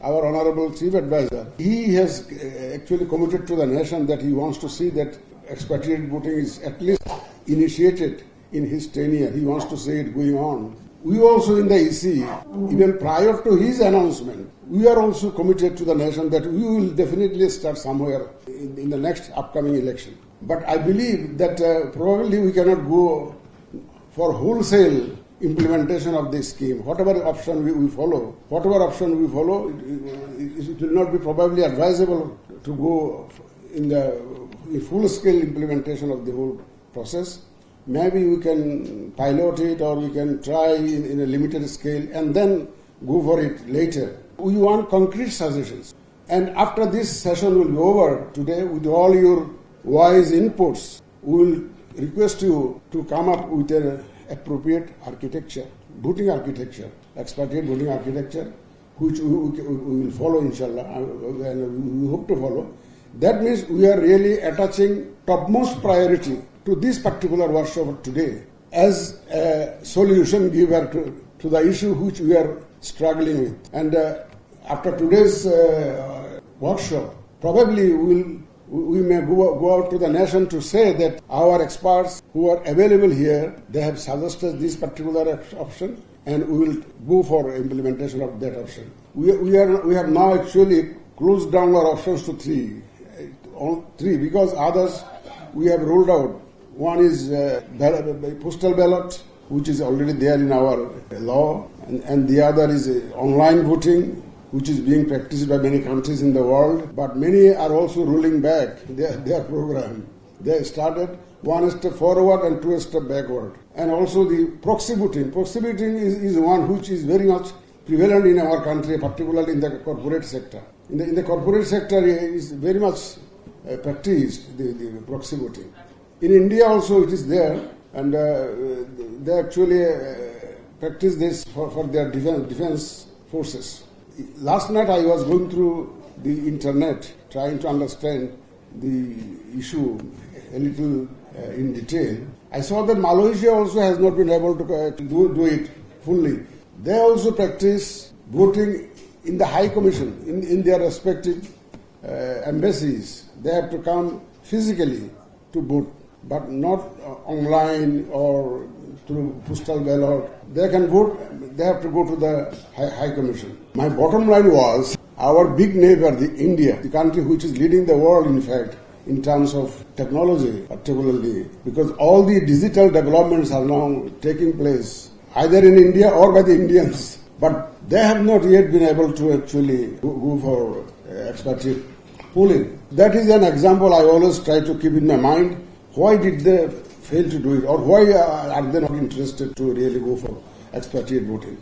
our Honorable Chief Advisor, he has actually committed to the nation that he wants to see that expatriate voting is at least initiated in his tenure. He wants to see it going on. We also in the EC, even prior to his announcement, we are also committed to the nation that we will definitely start somewhere in the next upcoming election. But I believe that probably we cannot go for wholesale implementation of this scheme. Whatever option we follow, it will not be probably advisable to go in the full-scale implementation of the whole process. Maybe we can pilot it or we can try in a limited scale and then go for it later. We want concrete suggestions. And after this session will be over today, with all your wise inputs, we will request you to come up with an appropriate architecture, voting architecture, expatriate voting architecture, which we will follow, inshallah, and we hope to follow. That means we are really attaching topmost priority to this particular workshop today as a solution giver to the issue which we are struggling with. And after today's workshop, probably we may go out to the nation to say that our experts who are available here, they have suggested this particular option, and we will go for implementation of that option. We have now actually closed down our options to three because others we have ruled out. One is postal ballot, which is already there in our law, and the other is online voting, which is being practiced by many countries in the world. But many are also rolling back their program. They started one step forward and two steps backward. And also the proxy voting. Proxy voting is one which is very much prevalent in our country, particularly in the corporate sector. In the corporate sector, it is very much practiced, the proxy voting. In India also it is there, and they actually practice this for their defense forces. Last night I was going through the internet trying to understand the issue a little in detail. I saw that Malaysia also has not been able to do it fully. They also practice voting in the High Commission, in their respective embassies. They have to come physically to vote, but not online or through postal ballot. They can vote, they have to go to the High Commission. My bottom line was, our big neighbor, India, the country which is leading the world, in fact, in terms of technology, particularly, because all the digital developments are now taking place, either in India or by the Indians, but they have not yet been able to actually go for expatriate pooling. That is an example I always try to keep in my mind. Why did they fail to do it, or why are they not interested to really go for expatriate voting?